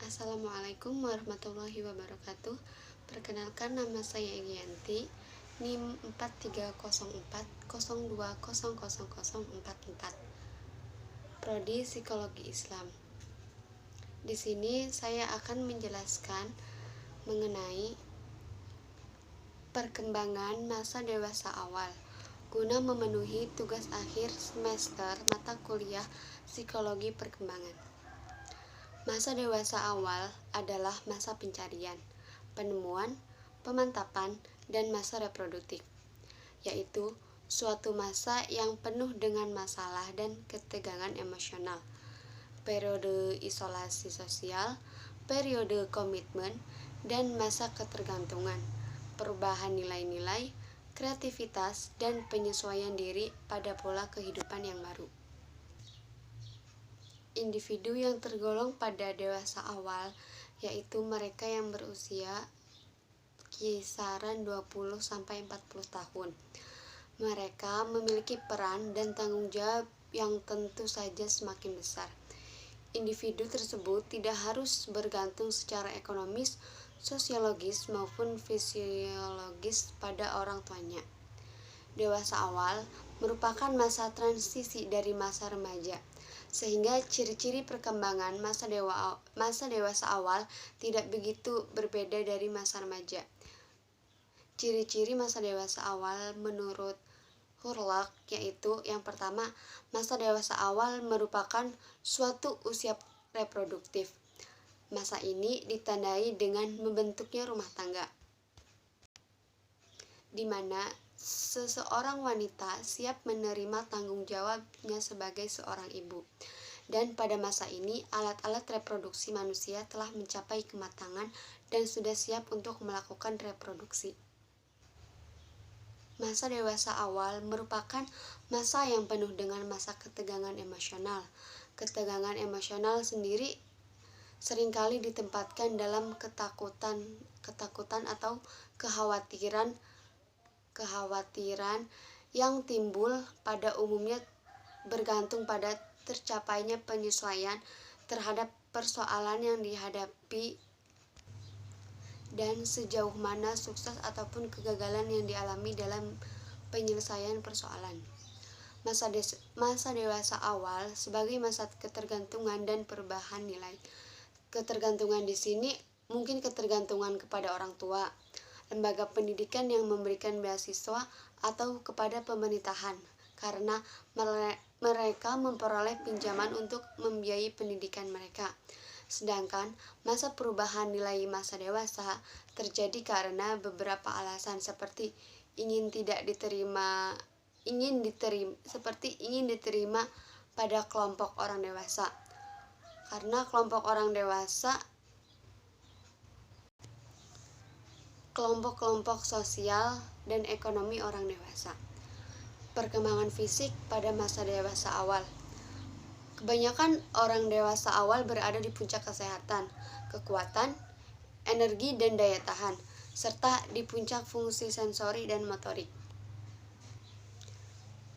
Assalamualaikum warahmatullahi wabarakatuh. Perkenalkan, nama saya Egyanti, NIM 430402000044. Prodi Psikologi Islam. Di sini saya akan menjelaskan mengenai perkembangan masa dewasa awal guna memenuhi tugas akhir semester mata kuliah Psikologi Perkembangan. Masa dewasa awal adalah masa pencarian, penemuan, pemantapan, dan masa reproduktif, yaitu suatu masa yang penuh dengan masalah dan ketegangan emosional, periode isolasi sosial, periode komitmen, dan masa ketergantungan, perubahan nilai-nilai, kreativitas, dan penyesuaian diri pada pola kehidupan yang baru. Individu yang tergolong pada dewasa awal yaitu mereka yang berusia kisaran 20-40 tahun. Mereka memiliki peran dan tanggung jawab yang tentu saja semakin besar. Individu tersebut tidak harus bergantung secara ekonomis, sosiologis maupun fisiologis pada orang tuanya. Dewasa awal merupakan masa transisi dari masa remaja, sehingga ciri-ciri perkembangan masa dewasa awal tidak begitu berbeda dari masa remaja. Ciri-ciri masa dewasa awal menurut Hurlock yaitu yang pertama, masa dewasa awal merupakan suatu usia reproduktif. Masa ini ditandai dengan membentuknya rumah tangga, di mana seseorang wanita siap menerima tanggung jawabnya sebagai seorang ibu. Dan pada masa ini, alat-alat reproduksi manusia telah mencapai kematangan dan sudah siap untuk melakukan reproduksi. Masa dewasa awal merupakan masa yang penuh dengan masa ketegangan emosional. Ketegangan emosional sendiri seringkali ditempatkan dalam ketakutan atau kekhawatiran yang timbul pada umumnya bergantung pada tercapainya penyesuaian terhadap persoalan yang dihadapi dan sejauh mana sukses ataupun kegagalan yang dialami dalam penyelesaian persoalan. Masa dewasa awal sebagai masa ketergantungan dan perubahan nilai. Ketergantungan di sini mungkin ketergantungan kepada orang tua, lembaga pendidikan yang memberikan beasiswa, atau kepada pemerintahan, karena mereka memperoleh pinjaman untuk membiayai pendidikan mereka. Sedangkan masa perubahan nilai masa dewasa terjadi karena beberapa alasan seperti ingin diterima pada kelompok orang dewasa. Karena kelompok sosial dan ekonomi orang dewasa. Perkembangan fisik pada masa dewasa awal. Kebanyakan orang dewasa awal berada di puncak kesehatan, kekuatan, energi dan daya tahan, serta di puncak fungsi sensori dan motorik.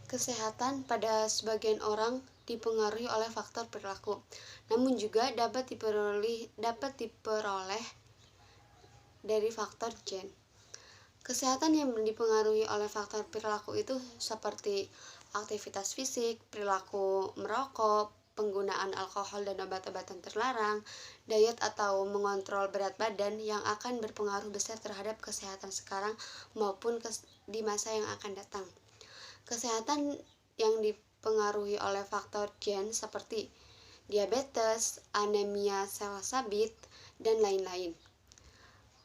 Kesehatan pada sebagian orang dipengaruhi oleh faktor perilaku, namun juga dapat diperoleh dari faktor gen. Kesehatan yang dipengaruhi oleh faktor perilaku itu seperti aktivitas fisik, perilaku merokok, penggunaan alkohol dan obat-obatan terlarang, diet atau mengontrol berat badan yang akan berpengaruh besar terhadap kesehatan sekarang maupun di masa yang akan datang. Kesehatan yang dipengaruhi oleh faktor gen seperti diabetes, anemia sel sabit, dan lain-lain.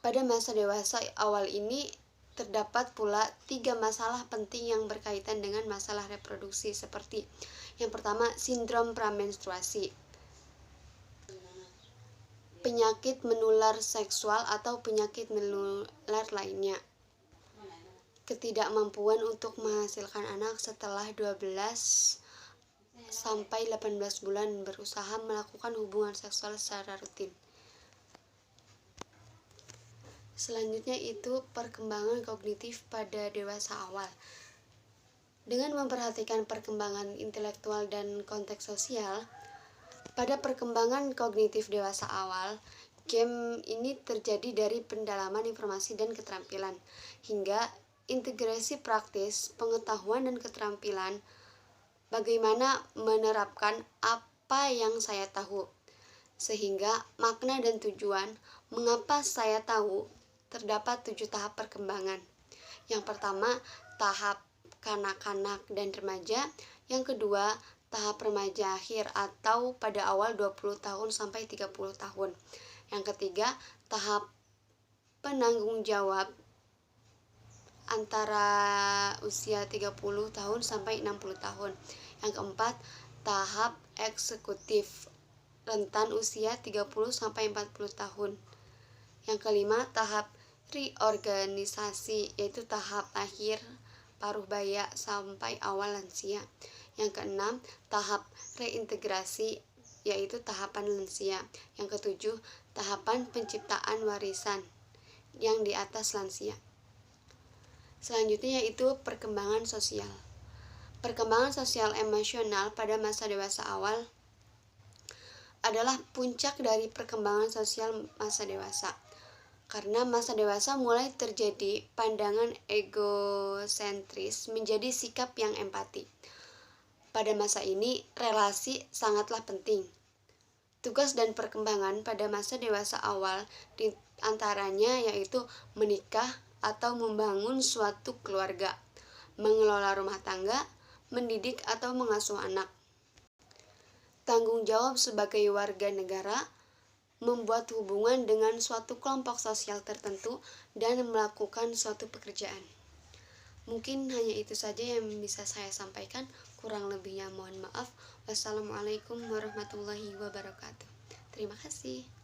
Pada masa dewasa awal ini terdapat pula 3 masalah penting yang berkaitan dengan masalah reproduksi seperti yang pertama, sindrom pramenstruasi, penyakit menular seksual atau penyakit menular lainnya, ketidakmampuan untuk menghasilkan anak setelah 12-18 bulan berusaha melakukan hubungan seksual secara rutin. Selanjutnya itu perkembangan kognitif pada dewasa awal. Dengan memperhatikan perkembangan intelektual dan konteks sosial, Pada perkembangan kognitif dewasa awal, game ini terjadi dari pendalaman informasi dan keterampilan, hingga integrasi praktis, pengetahuan dan keterampilan, bagaimana menerapkan apa yang saya tahu, sehingga makna dan tujuan mengapa saya tahu. Terdapat 7 tahap perkembangan. Yang pertama, tahap kanak-kanak dan remaja. Yang kedua, tahap remaja akhir atau pada awal 20 tahun sampai 30 tahun. Yang ketiga, tahap penanggung jawab antara usia 30 tahun sampai 60 tahun. Yang keempat, tahap eksekutif rentan usia 30 sampai 40 tahun. Yang kelima, tahap reorganisasi, yaitu tahap akhir paruh baya sampai awal lansia. Yang keenam, tahap reintegrasi, yaitu tahapan lansia. Yang ketujuh, tahapan penciptaan warisan yang di atas lansia. Selanjutnya yaitu perkembangan sosial. Perkembangan sosial emosional pada masa dewasa awal adalah puncak dari perkembangan sosial masa dewasa. Karena masa dewasa mulai terjadi pandangan egosentris menjadi sikap yang empati. Pada masa ini, relasi sangatlah penting. Tugas dan perkembangan pada masa dewasa awal di antaranya yaitu menikah atau membangun suatu keluarga, mengelola rumah tangga, mendidik atau mengasuh anak. Tanggung jawab sebagai warga negara, membuat hubungan dengan suatu kelompok sosial tertentu, dan melakukan suatu pekerjaan. Mungkin hanya itu saja yang bisa saya sampaikan, kurang lebihnya mohon maaf. Wassalamualaikum warahmatullahi wabarakatuh. Terima kasih.